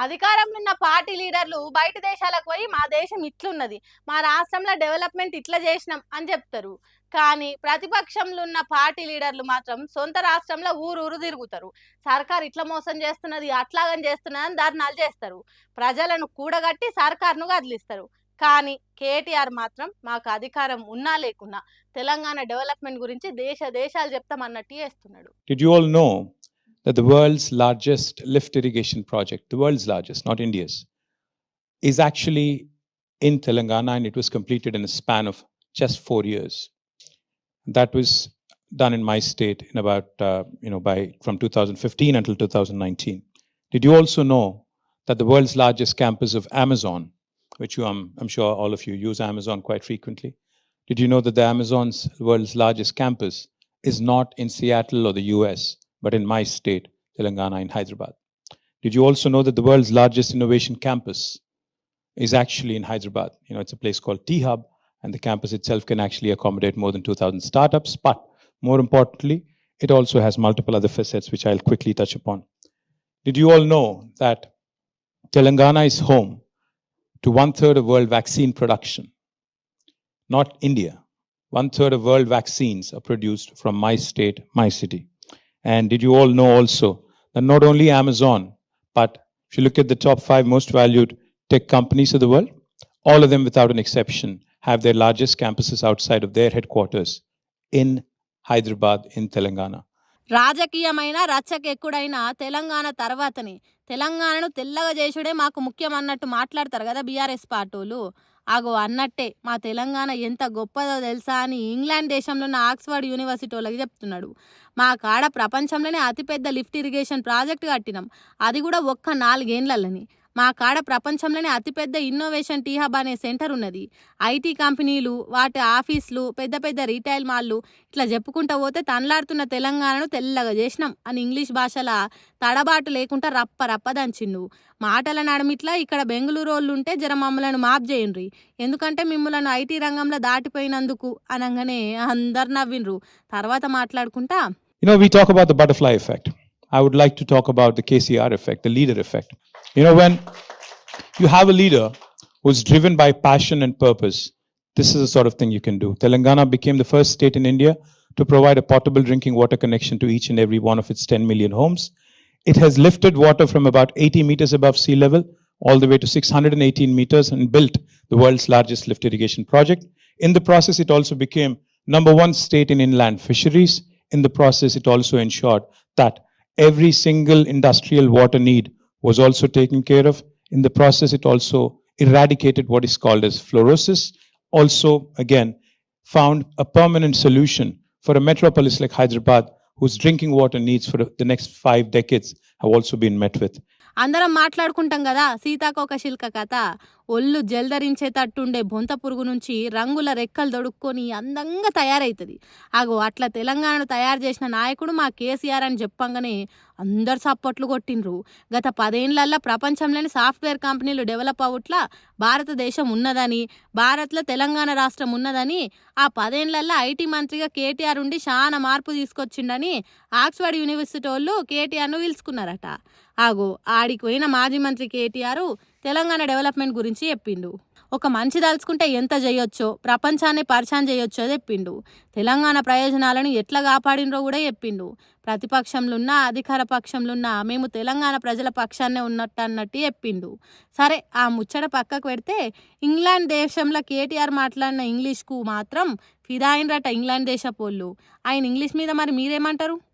అధికారంలో ఉన్న పార్టీ లీడర్లు బయట దేశాలకు పోయి మా దేశం ఇట్లున్నది, మా రాష్ట్రంలో డెవలప్మెంట్ ఇట్లా చేసినాం అని చెప్తారు. కానీ ప్రతిపక్షంలో ఉన్న పార్టీ లీడర్లు మాత్రం సొంత రాష్ట్రంలో ఊరు ఊరు తిరుగుతారు. సర్కార్ ఇట్లా మోసం చేస్తున్నది, అట్లాగని చేస్తున్నది అని ధర్నాలు చేస్తారు. ప్రజలను కూడగట్టి సర్కార్ను కదిలిస్తారు. కానీ కేటీఆర్ మాత్రం మాకు అధికారం ఉన్నా లేకున్నా తెలంగాణ డెవలప్మెంట్ గురించి దేశ దేశాలు చెప్తామన్నట్టు చేస్తున్నాడు. Did you all know that the world's largest lift irrigation project, the world's largest, not India's, is actually in Telangana, and it was completed in a span of just 4 years. That was done in my state in about, from 2015 until 2019. Did you also know that the world's largest campus of Amazon, which I'm sure all of you use Amazon quite frequently, did you know that the Amazon's world's largest campus is not in Seattle or the US, but in my state, Telangana, in Hyderabad? Did you also know that the world's largest innovation campus is actually in Hyderabad? It's a place called T-Hub, and the campus itself can actually accommodate more than 2,000 startups. But more importantly, it also has multiple other facets, which I'll quickly touch upon. Did you all know that Telangana is home to 1/3 of world vaccine production? Not India. 1/3 of world vaccines are produced from my state, my city. And did you all know also that not only Amazon, but if you look at the top 5 most valued tech companies of the world, all of them without an exception have their largest campuses outside of their headquarters in Hyderabad, in Telangana. రాజకీయమైన రచ్చకెక్కుడైన Telangana తర్వాతనే తెలంగాణను తెల్లగా చేసుడే మాకు ముఖ్యం అన్నట్టు మాట్లాడతారు కదా BRS పార్టీలు. ఆగో అన్నట్టే మా తెలంగాణ ఎంత గొప్పదో తెలుసా అని ఇంగ్లాండ్ దేశంలో ఉన్న ఆక్స్ఫర్డ్ యూనివర్సిటీ వాళ్ళకి చెప్తున్నాడు. మా కాడ ప్రపంచంలోనే అతిపెద్ద లిఫ్ట్ ఇరిగేషన్ ప్రాజెక్ట్ కట్టినాం, అది కూడా ఒక్క 4 ఏళ్లలోని. మా కాడ ప్రపంచంలోనే అతిపెద్ద ఇన్నోవేషన్ టీ-హబ్ అనే సెంటర్ ఉన్నది. ఐటీ కంపెనీలు, వాటి ఆఫీసులు, పెద్ద పెద్ద రీటైల్ మాల్లు, ఇట్లా చెప్పుకుంటూ పోతే తనలాడుతున్న తెలంగాణను తెల్లగా చేసినాం అని ఇంగ్లీష్ భాషలో తడబాటు లేకుండా రప్ప రప్ప దంచిండు. మాటల నడుమిట్లా ఇక్కడ బెంగళూరు వాళ్ళు ఉంటే జర మమ్మలను మాప్ చేయండ్రి, ఎందుకంటే మిమ్మల్ని ఐటీ రంగంలో దాటిపోయినందుకు అనగానే అందరు నవ్విండ్రు. తర్వాత మాట్లాడుకుంటా, We talk about the butterfly effect. I would like to talk about the KCR effect, the leader effect. When you have a leader who's driven by passion and purpose, this is the sort of thing you can do. Telangana became the first state in India to provide a potable drinking water connection to each and every one of its 10 million homes. It has lifted water from about 80 meters above sea level all the way to 618 meters and built the world's largest lift irrigation project. In the process, it also became number 1 state in inland fisheries. In the process, it also ensured that every single industrial water need was also taken care of. In the process, it also eradicated what is called as fluorosis. Also, again, found a permanent solution for a metropolis like Hyderabad, whose drinking water needs for the next 5 decades have also been met with. అందరం మాట్లాడుకుంటాం కదా సీతాకోక శిల్క కథ. ఒళ్ళు జల్దరించేటట్టుండే బొంత పురుగు నుంచి రంగుల రెక్కలు దొడుక్కొని అందంగా తయారవుతుంది. అగో అట్లా తెలంగాణను తయారు చేసిన నాయకుడు మా కేసీఆర్ అని చెప్పంగానే అందరు సప్పట్లు కొట్టిండ్రు. గత 10 ఏళ్లలో ప్రపంచంలోని సాఫ్ట్వేర్ కంపెనీలు డెవలప్ అవుట్లా భారతదేశం ఉన్నదని, భారత్లో తెలంగాణ రాష్ట్రం ఉన్నదని, ఆ 10 ఏళ్లలో ఐటీ మంత్రిగా కేటీఆర్ ఉండి చాలా మార్పు తీసుకొచ్చిండని ఆక్స్ఫర్డ్ యూనివర్సిటీ వాళ్ళు కేటీఆర్ను పిలుచుకున్నారట. ఆగో ఆడికి పోయిన మాజీ మంత్రి కేటీఆర్ తెలంగాణ డెవలప్మెంట్ గురించి చెప్పిండు. ఒక మంచి దాల్చుకుంటే ఎంత చేయొచ్చో, ప్రపంచాన్ని పరిచయం చేయొచ్చో చెప్పిండు. తెలంగాణ ప్రయోజనాలను ఎట్లా కాపాడినరో కూడా చెప్పిండు. ప్రతిపక్షంలో ఉన్న, అధికార పక్షంలో ఉన్న మేము తెలంగాణ ప్రజల పక్షాన్నే అన్నట్టు చెప్పిండు. సరే, ఆ ముచ్చట పక్కకు పెడితే ఇంగ్లాండ్ దేశంలో కేటీఆర్ మాట్లాడిన ఇంగ్లీష్కు మాత్రం ఫిదా అయినరట ఇంగ్లాండ్ దేశపోళ్ళు. ఆయన ఇంగ్లీష్ మీద మరి మీరేమంటారు?